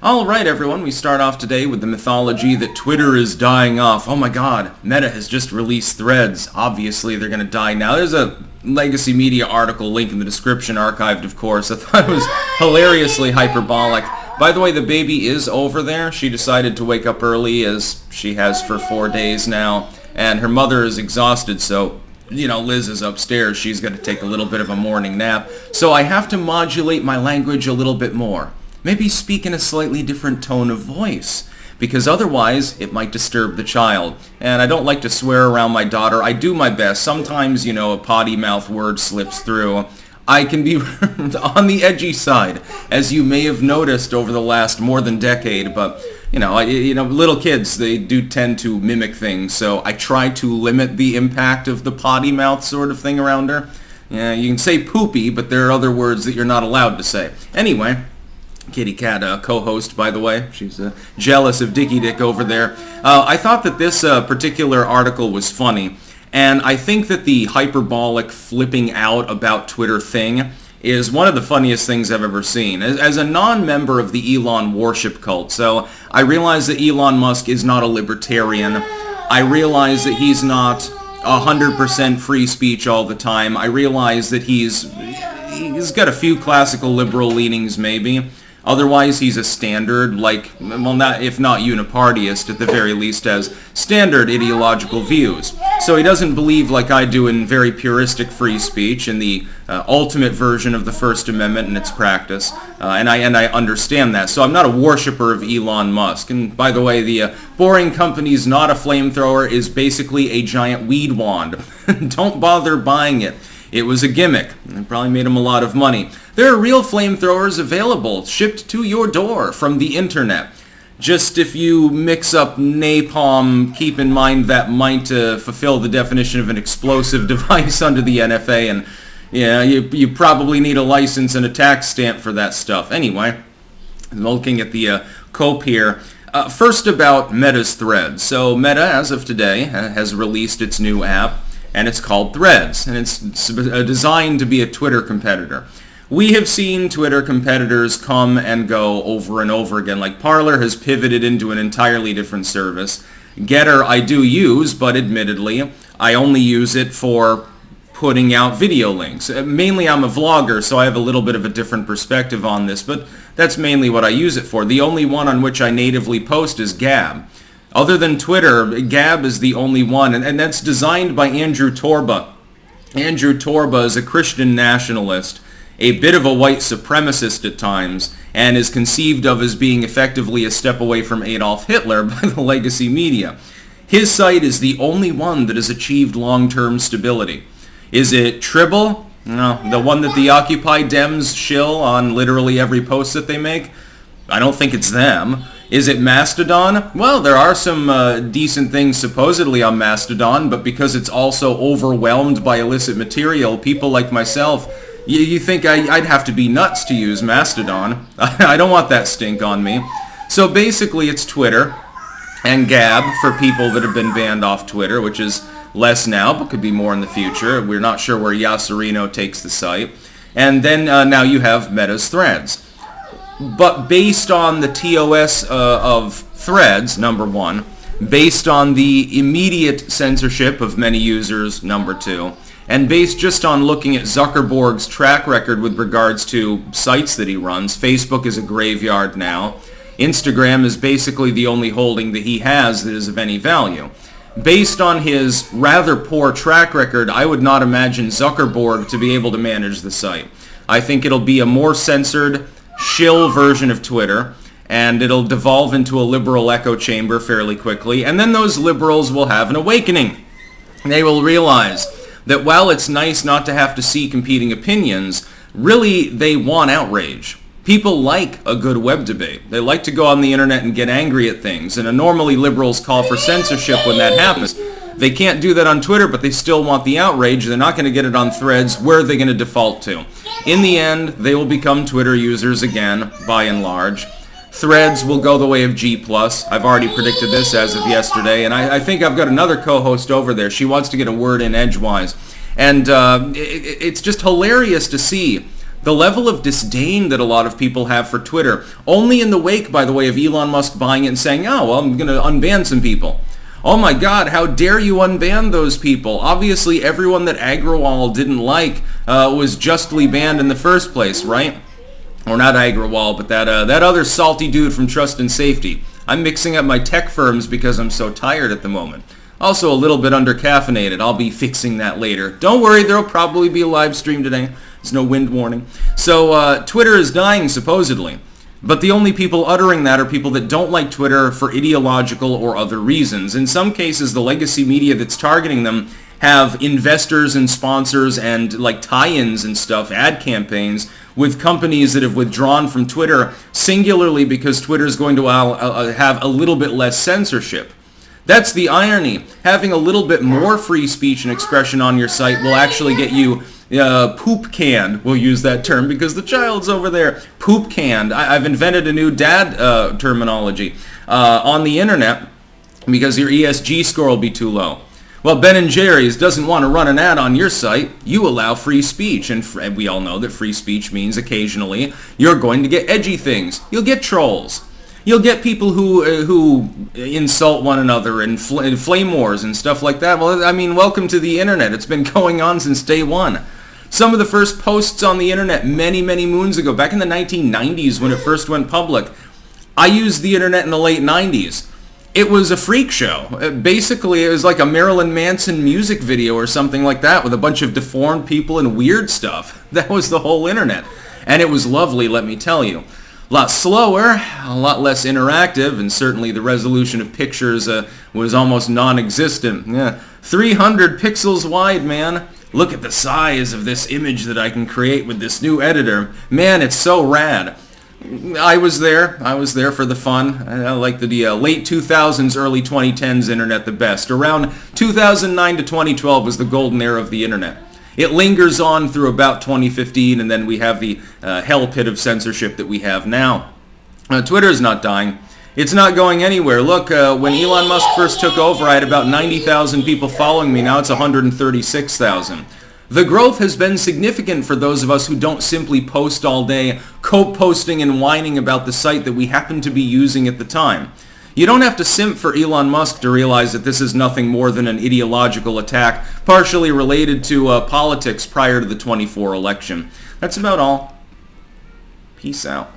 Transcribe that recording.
Alright everyone, we start off today with the mythology that Twitter is dying off. Oh my god, Meta has just released Threads. Obviously they're gonna die now. There's a Legacy Media article, link in the description, archived of course. I thought it was hilariously hyperbolic. By the way, the baby is over there. She decided to wake up early, as she has for 4 days now, and her mother is exhausted, so Liz is upstairs. She's got to take a little bit of a morning nap. So I have to modulate my language a little bit more. Maybe speak in a slightly different tone of voice, because otherwise it might disturb the child. And I don't like to swear around my daughter. I do my best. Sometimes, a potty mouth word slips through. I can be on the edgy side, as you may have noticed over the last more than decade, but little kids, they do tend to mimic things, so I try to limit the impact of the potty mouth sort of thing around her. Yeah, you can say poopy, but there are other words that you're not allowed to say. Anyway, Kitty Cat, co-host, by the way. She's jealous of Dicky Dick over there. I thought that this particular article was funny, and I think that the hyperbolic flipping out about Twitter thing is one of the funniest things I've ever seen. As a non-member of the Elon worship cult, so I realize that Elon Musk is not a libertarian. I realize that he's not 100% free speech all the time. I realize that he's got a few classical liberal leanings, maybe. Otherwise, he's a standard, if not unipartyist, at the very least has standard ideological views. So he doesn't believe, like I do, in very puristic free speech, in the ultimate version of the First Amendment and its practice, and I understand that. So I'm not a worshiper of Elon Musk. And by the way, the Boring Company's Not a Flamethrower is basically a giant weed wand. Don't bother buying it. It was a gimmick. It probably made him a lot of money. There are real flamethrowers available, shipped to your door from the internet. Just if you mix up napalm, keep in mind that might fulfill the definition of an explosive device under the NFA, and you probably need a license and a tax stamp for that stuff. Anyway, looking at the cope here. First about Meta's Threads. So Meta, as of today, has released its new app, and it's called Threads, and it's designed to be a Twitter competitor. We have seen Twitter competitors come and go over and over again. Like Parler has pivoted into an entirely different service. Getter I do use, but admittedly, I only use it for putting out video links. Mainly I'm a vlogger, so I have a little bit of a different perspective on this, but that's mainly what I use it for. The only one on which I natively post is Gab. Other than Twitter, Gab is the only one, and that's designed by Andrew Torba. Andrew Torba is a Christian nationalist, a bit of a white supremacist at times, and is conceived of as being effectively a step away from Adolf Hitler by the Legacy Media. His site is the only one that has achieved long-term stability. Is it Tribble? No, the one that the Occupy Dems shill on literally every post that they make? I don't think it's them. Is it Mastodon? Well, there are some decent things supposedly on Mastodon, but because it's also overwhelmed by illicit material, people like myself, you think I'd have to be nuts to use Mastodon. I don't want that stink on me. So basically it's Twitter and Gab for people that have been banned off Twitter, which is less now, but could be more in the future. We're not sure where Yasurino takes the site. And then now you have Meta's Threads. But based on the TOS of Threads, number one, based on the immediate censorship of many users, number two, and based just on looking at Zuckerberg's track record with regards to sites that he runs, Facebook is a graveyard now. Instagram is basically the only holding that he has that is of any value. Based on his rather poor track record, I would not imagine Zuckerberg to be able to manage the site. I think it'll be a more censored, shill version of Twitter, and it'll devolve into a liberal echo chamber fairly quickly, and then those liberals will have an awakening. They will realize that while it's nice not to have to see competing opinions, really they want outrage. People like a good web debate. They like to go on the internet and get angry at things, and normally liberals call for censorship when that happens. They can't do that on Twitter, but they still want the outrage. They're not going to get it on Threads. Where are they going to default to? In the end, they will become Twitter users again, by and large. Threads will go the way of G+. I've already predicted this as of yesterday, and I think I've got another co-host over there. She wants to get a word in edgewise. And it's just hilarious to see The level of disdain that a lot of people have for Twitter, only in the wake, by the way, of Elon Musk buying it and saying, oh, well, I'm going to unban some people. Oh my God, how dare you unban those people? Obviously, everyone that Agrawal didn't like was justly banned in the first place, right? Or not Agrawal, but that other salty dude from Trust and Safety. I'm mixing up my tech firms because I'm so tired at the moment. Also a little bit undercaffeinated. I'll be fixing that later. Don't worry, there'll probably be a live stream today. There's no wind warning. So Twitter is dying, supposedly. But the only people uttering that are people that don't like Twitter for ideological or other reasons. In some cases, the legacy media that's targeting them have investors and sponsors and like tie-ins and stuff, ad campaigns, with companies that have withdrawn from Twitter singularly because Twitter is going to have a little bit less censorship. That's the irony. Having a little bit more free speech and expression on your site will actually get you poop canned. We'll use that term because the child's over there. Poop canned. I've invented a new dad terminology on the internet because your ESG score will be too low. Well, Ben & Jerry's doesn't want to run an ad on your site. You allow free speech, and we all know that free speech means occasionally you're going to get edgy things. You'll get trolls. You'll get people who insult one another and flame wars and stuff like that. Well, I mean, welcome to the internet. It's been going on since day one. Some of the first posts on the internet many, many moons ago, back in the 1990s when it first went public, I used the internet in the late 90s. It was a freak show. Basically, it was like a Marilyn Manson music video or something like that with a bunch of deformed people and weird stuff. That was the whole internet. And it was lovely, let me tell you. A lot slower, a lot less interactive, and certainly the resolution of pictures was almost non-existent. Yeah, 300 pixels wide, man. Look at the size of this image that I can create with this new editor. Man, it's so rad. I was there for the fun. I like the late 2000s, early 2010s internet the best. Around 2009 to 2012 was the golden era of the internet. It lingers on through about 2015, and then we have the hell pit of censorship that we have now. Twitter is not dying. It's not going anywhere. Look, when Elon Musk first took over, I had about 90,000 people following me. Now it's 136,000. The growth has been significant for those of us who don't simply post all day, posting and whining about the site that we happen to be using at the time. You don't have to simp for Elon Musk to realize that this is nothing more than an ideological attack, partially related to politics prior to the 24 election. That's about all. Peace out.